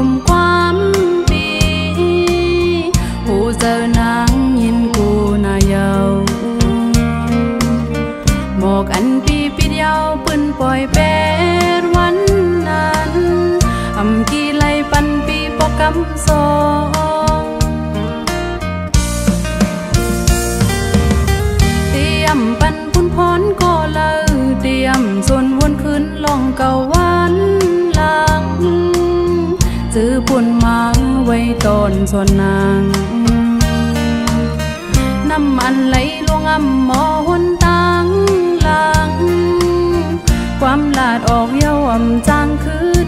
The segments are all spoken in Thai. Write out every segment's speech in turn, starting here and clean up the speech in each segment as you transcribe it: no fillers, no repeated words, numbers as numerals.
ยุ่มความปีหูเจอนางยินกูนายาวหมอกอันปีปิดยาวปืนปล่อยเป็ดวันนั้นอำกี่ไลปันปีปอกกำสองเตรียมปันพุ่นพรก็เลยเตรียมส่วนวนขึ้นลองเก่าวันหลังซื้อปุ่นมังไว้ตอนส่วนนางน้ำมันไหลลงอ่ำหมอหนตังหลังความลาดออกเย้าอ่ำจางคืน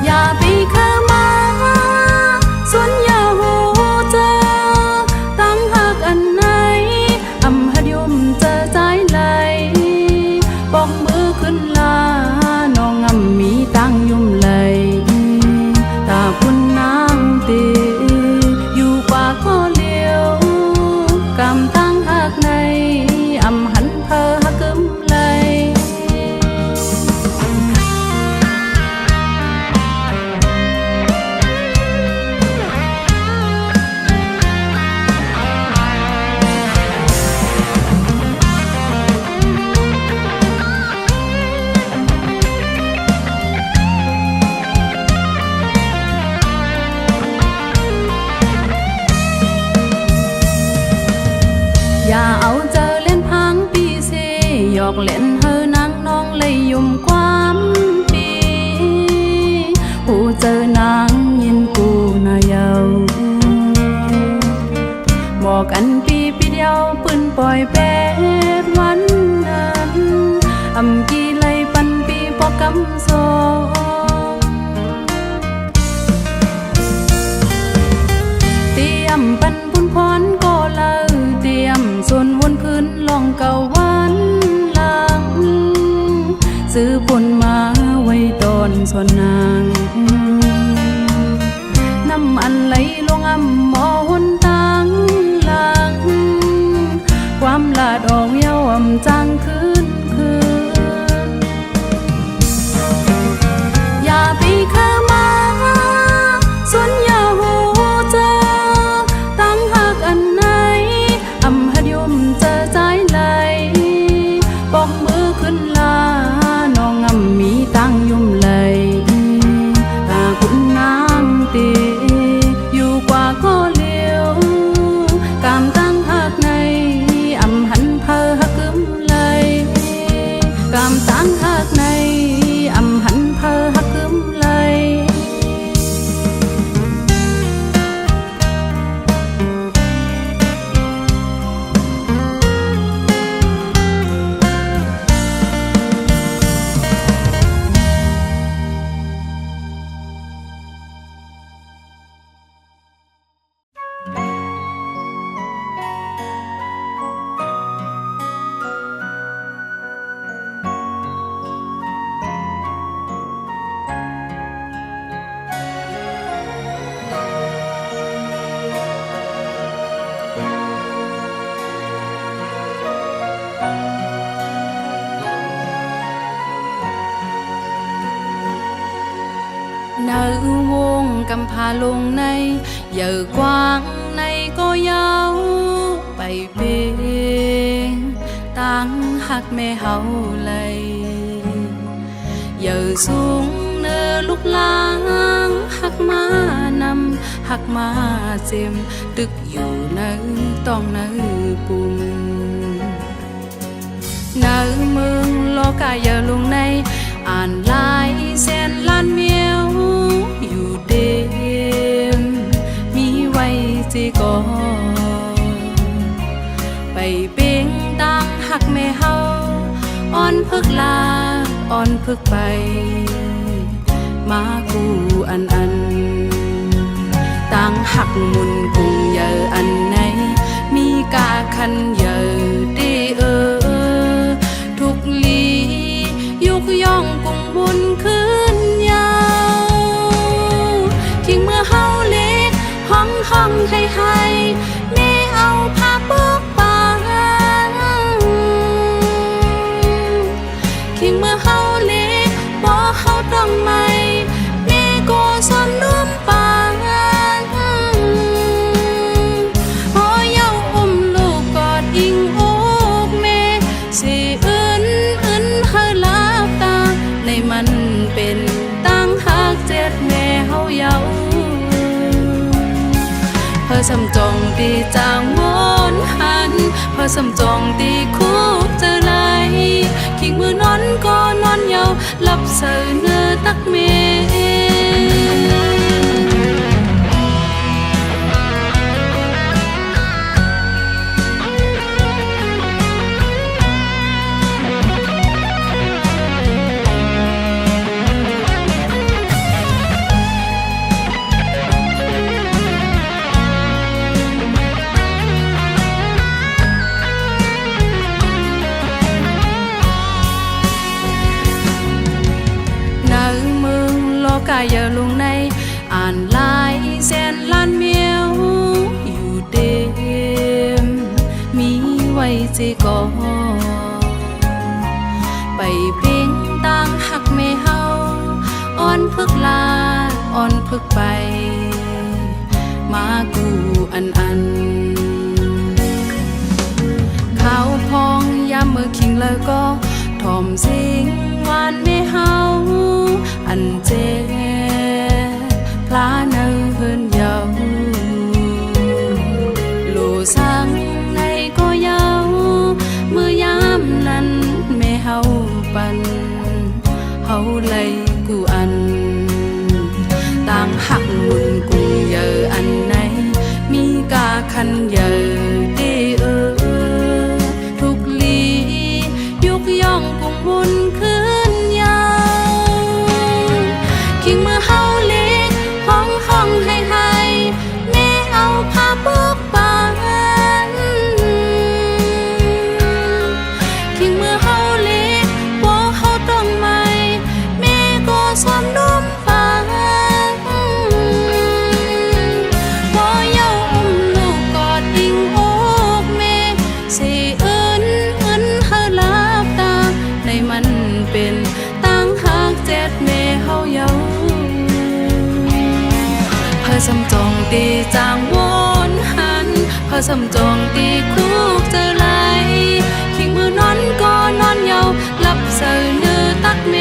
อย่าไปเข้ามาส่วนอย่าหูเจอตั้งหักอันไหนอ่ำหัดยุ่มเจอใจไหลปอกมือขึ้นลาน้องอ่ำมีตั้งยุ่มไหลตาพุ่นน้ำตีอยู่กว่าข้อเลี้ยวกำตั้งหักในอ่ำหันเพอหักกึมไหลอย่าเอาเจอเล่นพังปีเสหยอกเล่นเฮอนางน้องเลยยุ่มความปีหูเจอนางยินกูนายาวบอกอันปีปีเดียวปืนปล่อยเป็ดวันนั้นอำกี่ไลปันปีปอกกำสองเตรียมปันพุ่นพรก็เลยเตรียมส่วนวนคืนลองเก่าวันหลังซื้อปุ่นมาไว้ตอนส่วนนางน้ำมันไหลลงอ่ำหมอหนตังหลังความลาดออกเย้าอ่ำจางคืนอย่าไปเข้ามาส่วนอย่าหูเจอตั้งหักอันไหนอ่ำหัดยุ่มเจอใจไหลปอกมือขึ้นลาน้องอ่ำมีตั้งยุ่มไหลตาคุณน้ำตีอยู่กว่าข้อเลี้ยวกามตั้งหักในอ่ำหันเพอหักกึมไหลกามตั้งหักในอ่ำหันเพอหักกึมไหลnơi vuông cầm phà luôn này giờ quang này có dấu bày bên tăng hạt mẹ hậu lầy giờ xuống nơi lúc lang hạt má nằm hạt má xem tức dù nơi toàn nơi buồn nơi mương lo cả giờ luôn nàyอ่านลายแสนล้านเมียวอยู่เดิมมีไว้จีก่อไปเป่งตังหักแม่เฮาอ่อนพึกลาอ่อนพึกไปมากูอันตังหักมุนกุงเยออันไหนมีกาคันเยอเดทุกลียุกย่องกุงบุญขึ้นยาวทิ้งเมื่อเฮาเล็กห้องให้แม่เอาผ้าปกปางทิ้งเมื่อเฮาเล็กปอ สำจองตีจางวนหันเพอสำจองตีคู่เจอไหลคิงมือนอนก็นอนเยาหลับเสือเนื้อตักเมกายอย่าลงในอ่านลายแสนล้านเมียวอยู่เต็มมีไว้เจก่อไปเพ่งต่างหักไม่เฮาอ่อนพึกลาอ่อนพึกไปมากูอันข้าวพองยามมือคิงแล้วก็ถ่อมสิงหวานไม่เฮาอันเจพลาเนื้อเฮินเยาโลสังในก็เยาเมื่อยามนั้นแม่เฮาปันเฮาเลยกูอันต่างหักมุนกุงเยออันไหนมีกาคันเยอเดทุกลียุกย่องกุงบุญคืนยาวคิงเมื่อเฮาเล็กห้องให้แม่เอาผ้าปุกปานคิงเมื่อเฮาเล็กว่าเฮาต้องไม่แม่ก็สวมนุ่มปานว่าเย้าอุ้มลูกกอดอิงอกแม่สิเอิ้นเฮาลับตาในมันเป็นตั้งหักเจ็ดแม่เฮาเย้าเพอสำจองตีจางวนหันเพอสำจองตีคุกเจอไหลคิงมือนอนก็นอนเยาหลับเสือเนื้อตักเม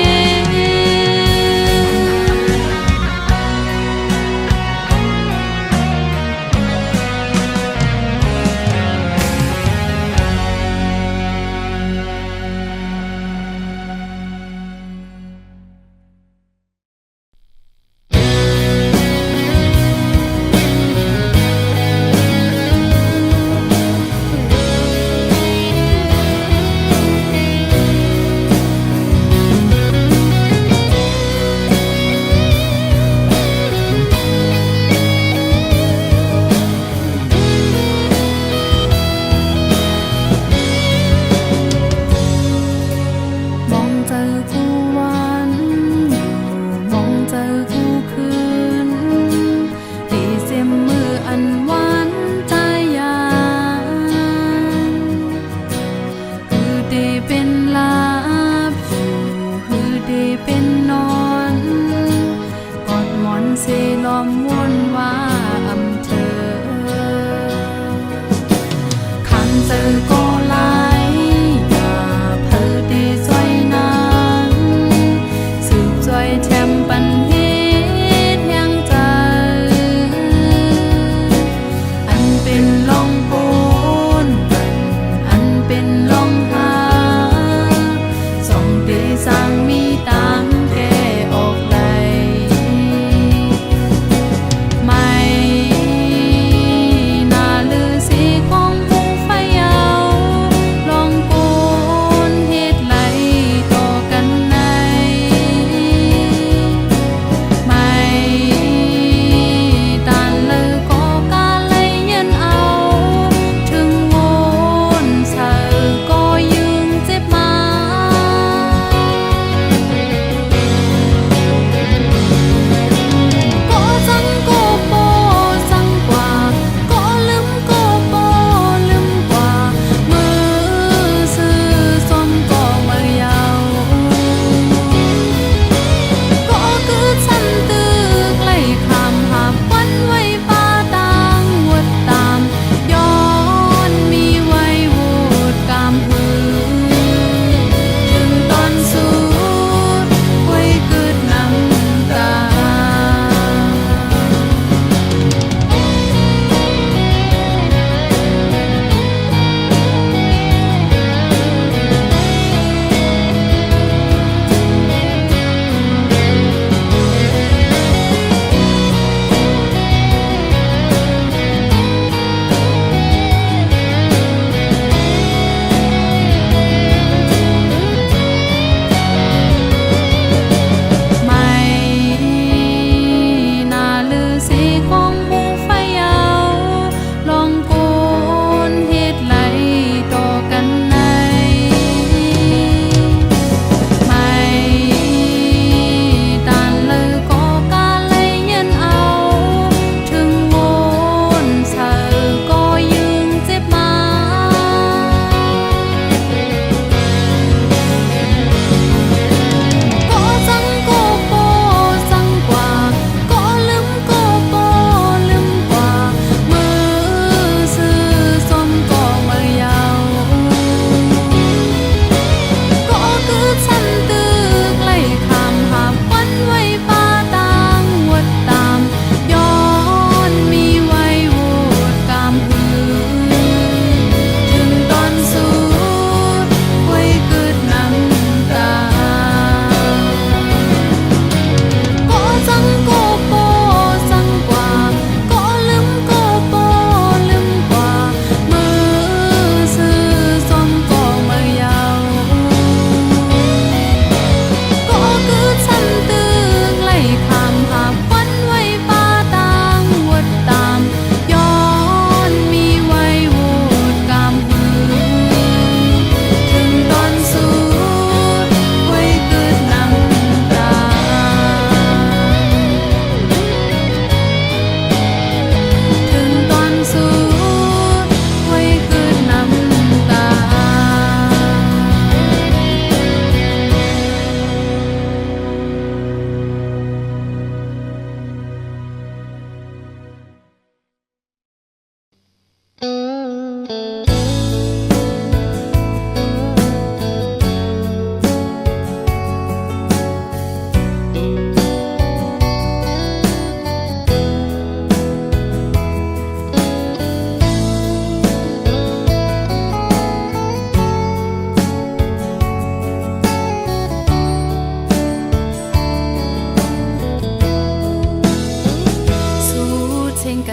สร้างมีต่าง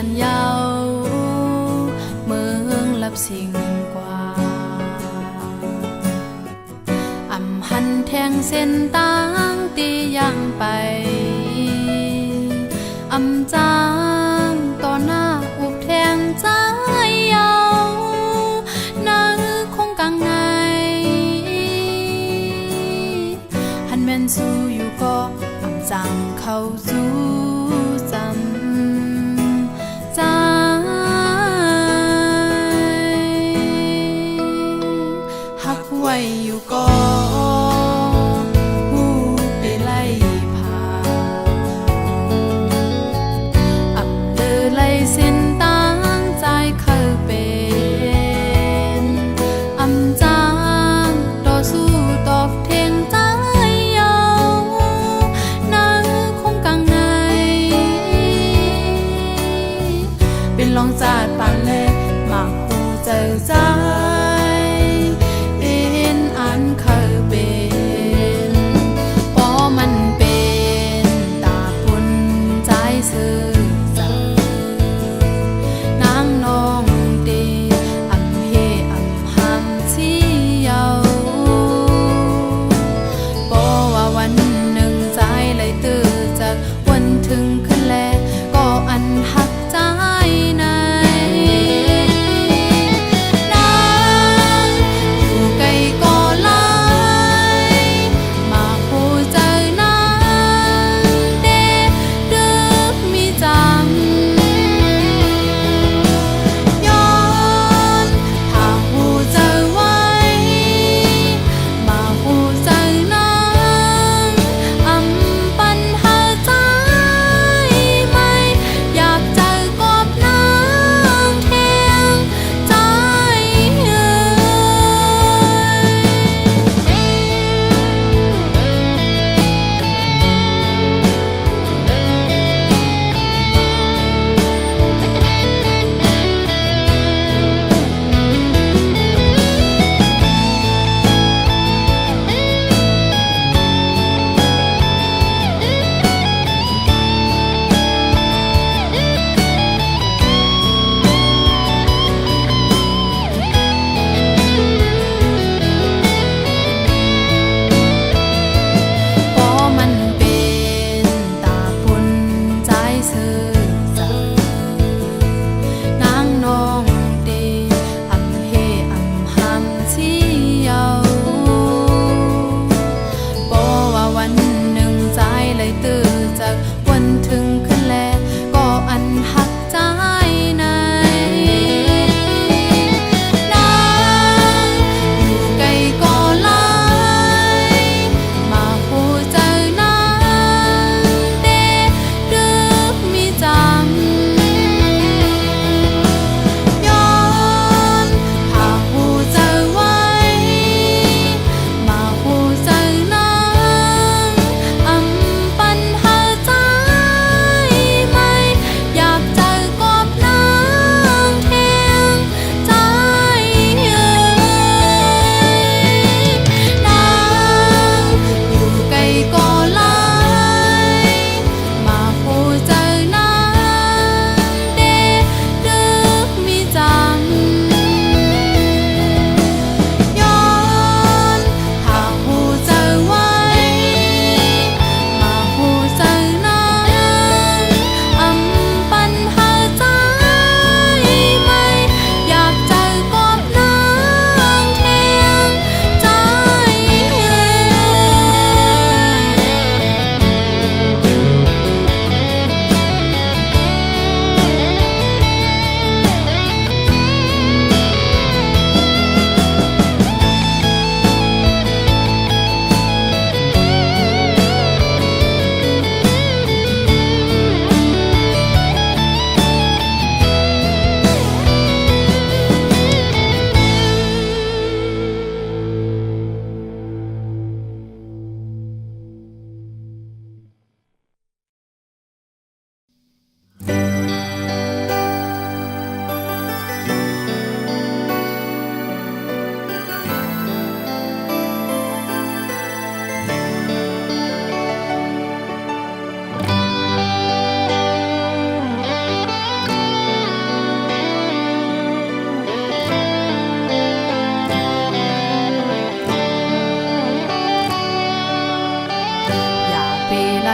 กันยาวเมืองลับสิ่งกว่าอำหันแทงเส้นต่างตีย่างไปอำจางต่อหน้าอุบแทงใจเยานาคงกังไงหันแม่นสู้อยู่ก็อำจางเข้าสู้จำใจหักไว้อยู่ก็เส้นต่างใจเคยเป็นอำจางต่อสู้ตอบเทงใจเยานาคงกังไง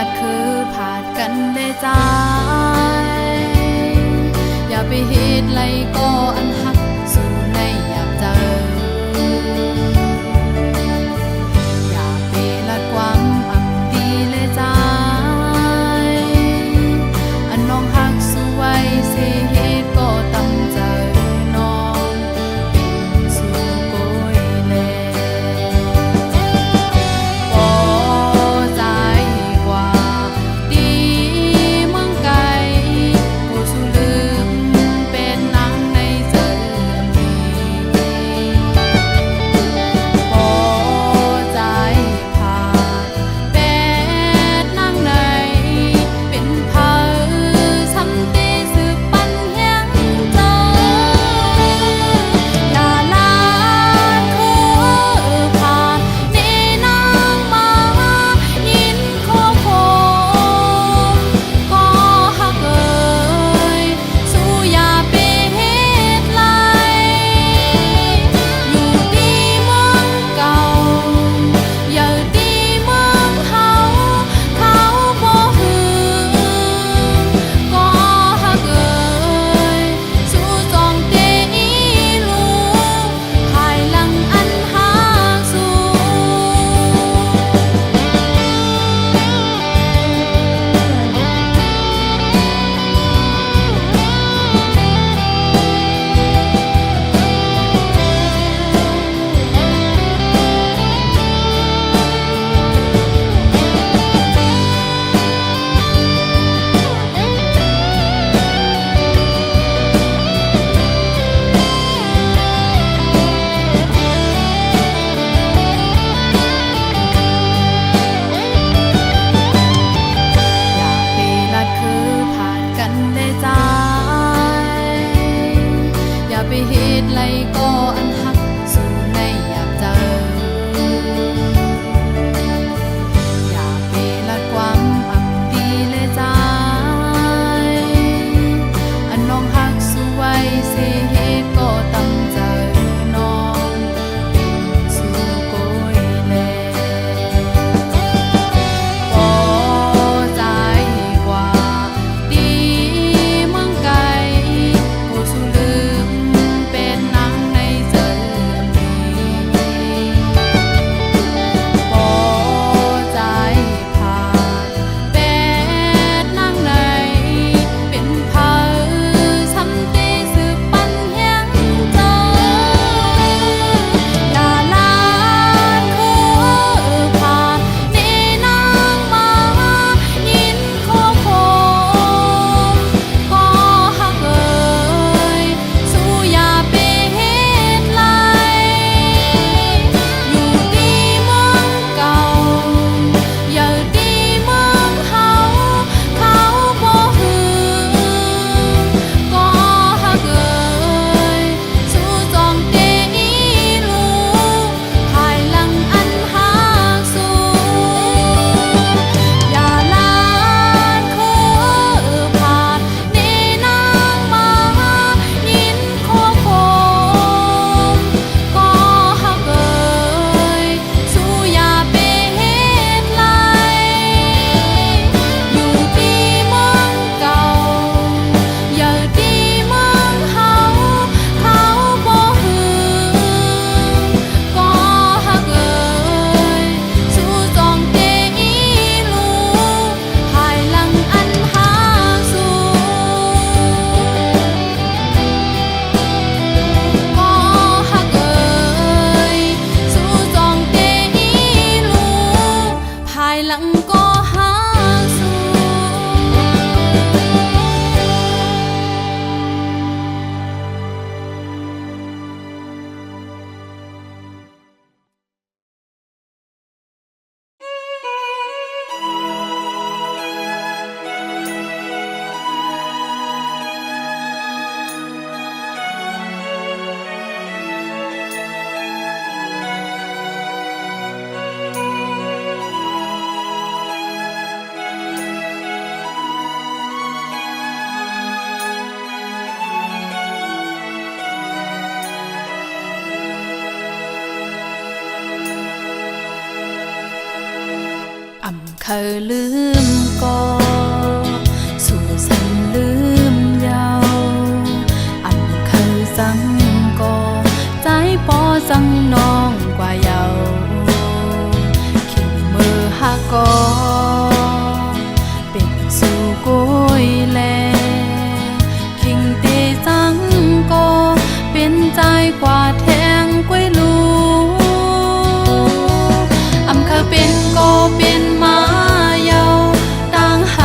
ดคือผาดกันได้ใจอย่าไปเหตุไรก็อันหักสู่ในอยากเจออย่าไปลัดความอับดีเลยใจอันน้องหักสู่ไว้เสียเหตุก็ตั้งใจน้องเป็นสู่โกยแลพอใจกว่าดีเมืองไกลผู้สู่ลืมเป็นนางในใจ เคยลืมก็สู่สันลืมยาวอันเคยสังก็ใจปอสังน้องกว่าเยาขิงมือหักก็เป็นสู่กุยแลขิงตีสังก็เป็นใจกว่าแทงกุยลูอำเคยเป็นก็เป็นมาเยาต่างหา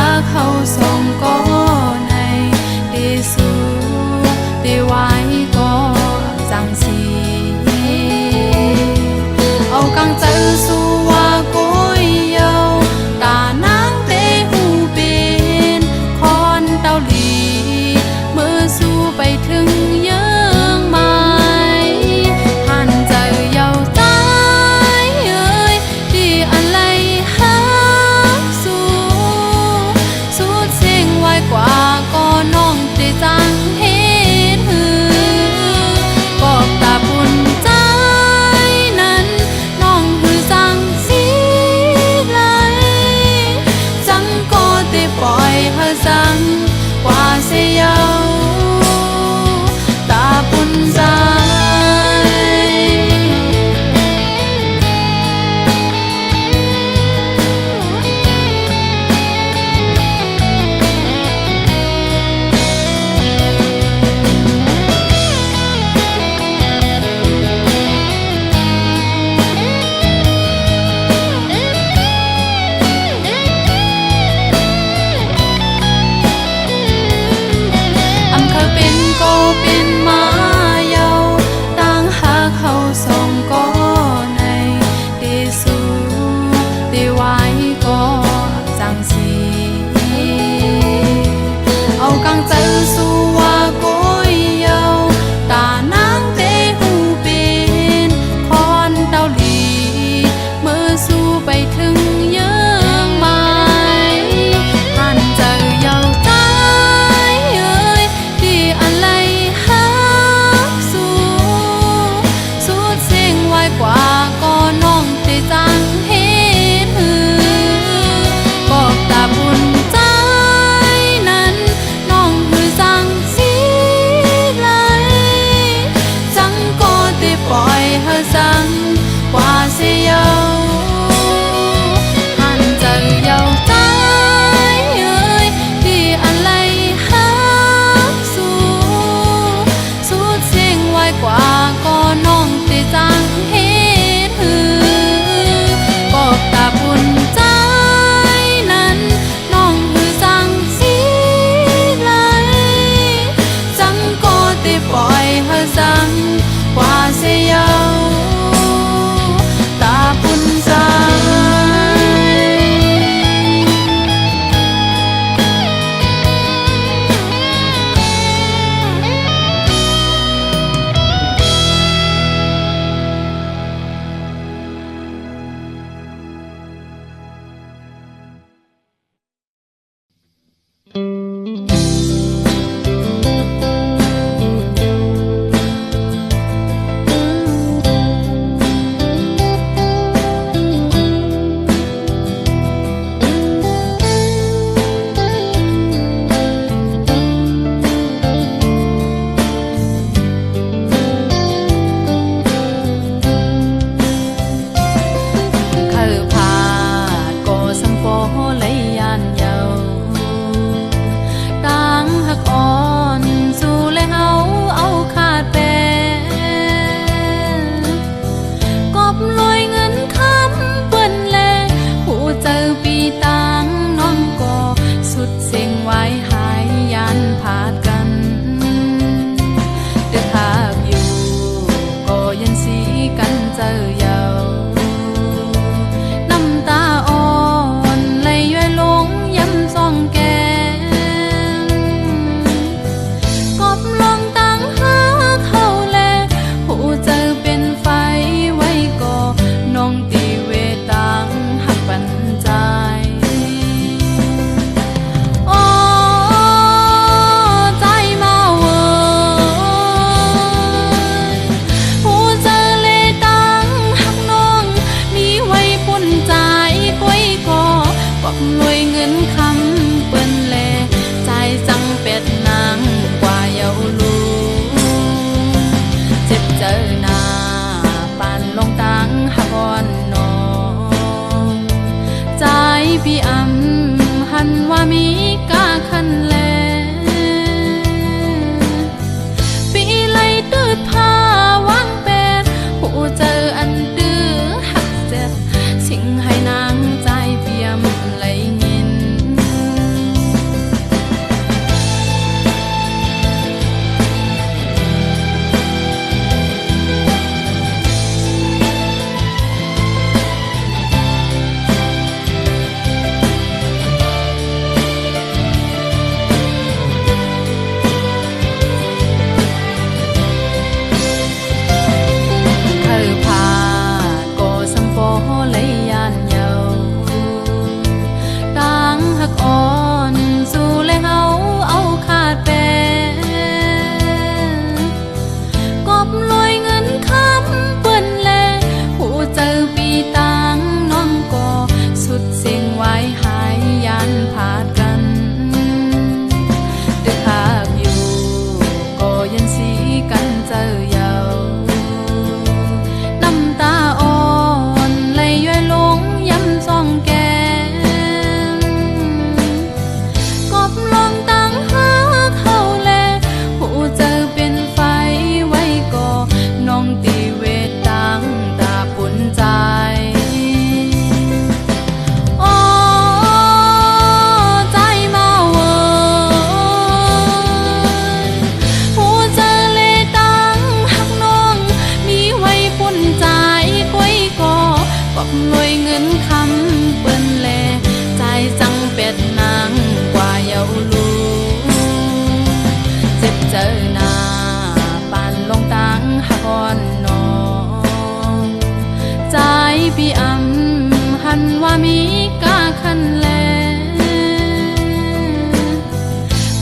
นคำเปิ้นแลใจจังเป็ดนางกว่าเยาลูเจ็บเจอหน้าปานลงตังหักอ่อนน้องใจพี่อำหันว่ามีกาคันแลปีไลตืดผ้าวางเป็ดหูเจออันดื้อหักเจ็บชิงให้นางใจเปียมไหลยินรวยเงินคำเปิ้นแลใจจังเป็ดนางกว่าเยาลูเจ็บเจอหน้าปานลงตังหักอ่อนน้องใจพี่อำหันว่ามีกาคันแล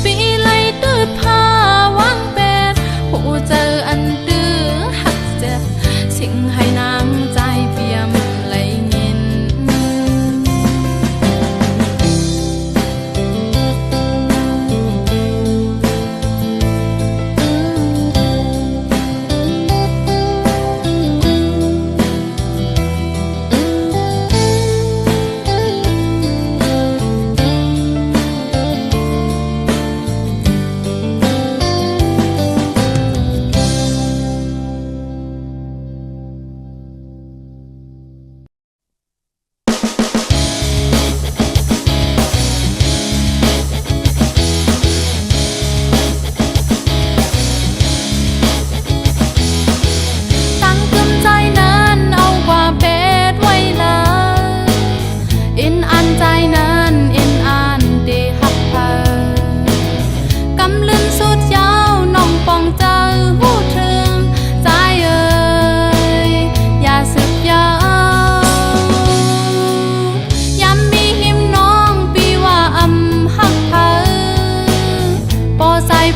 ปีไลตืดผ้าวางเป็ดหูเจออันดื้อหักเจ็บชิงให้นางใจเปียม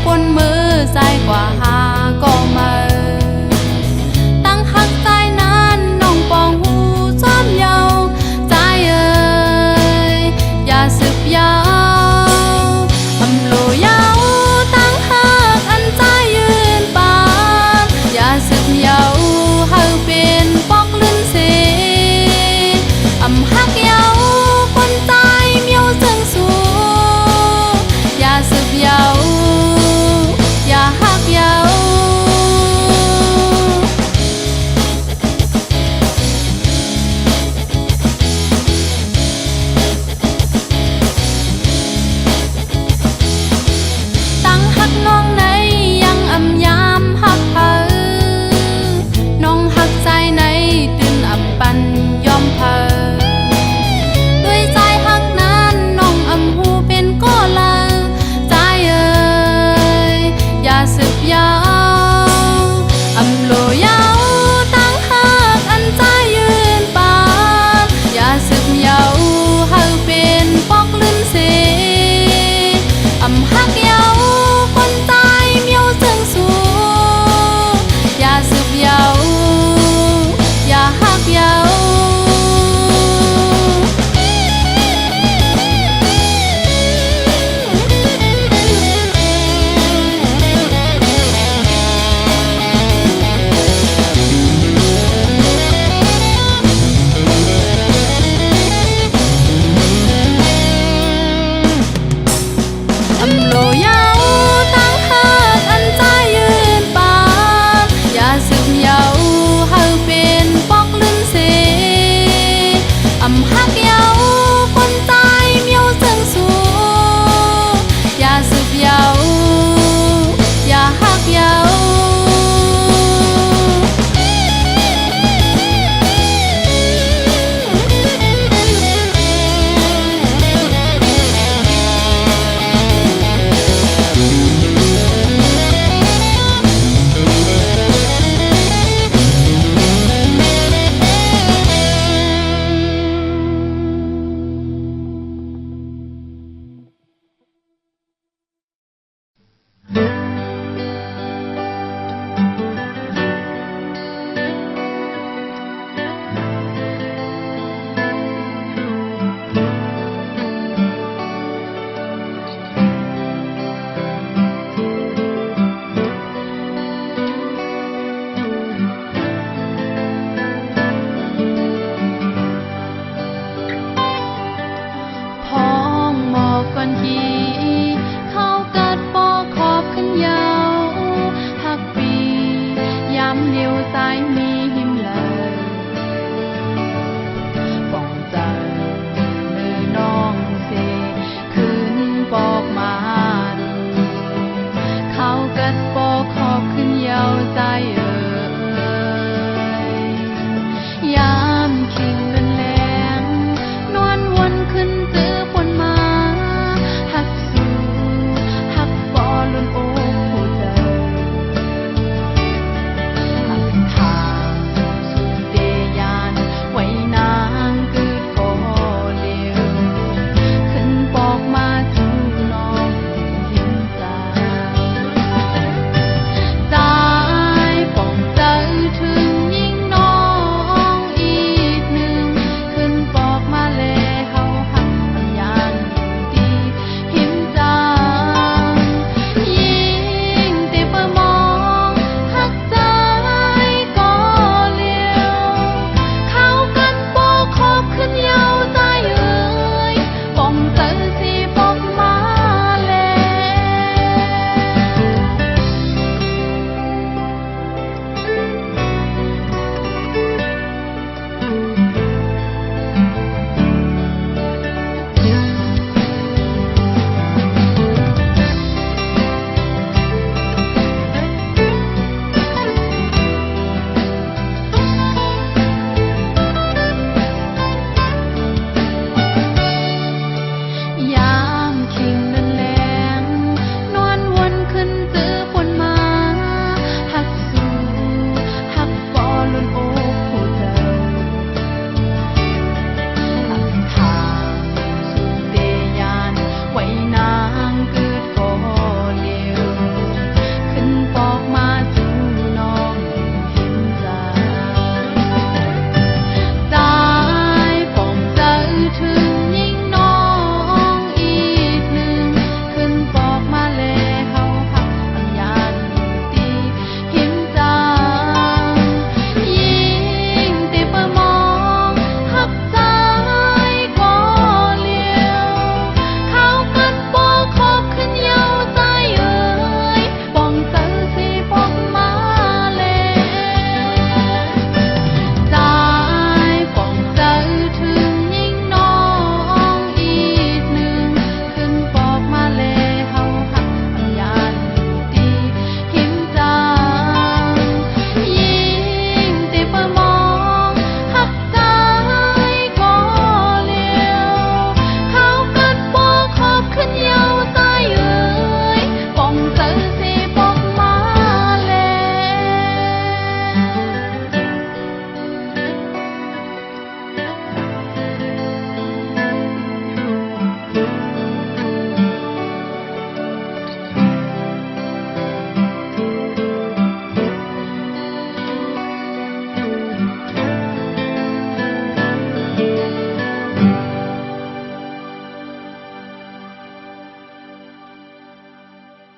ปนมือใจกว่าหาก็มาตั้งหักใจนั้นน้องปองหูซ้อมเยาใจเอ่ยอย่าสืบยาว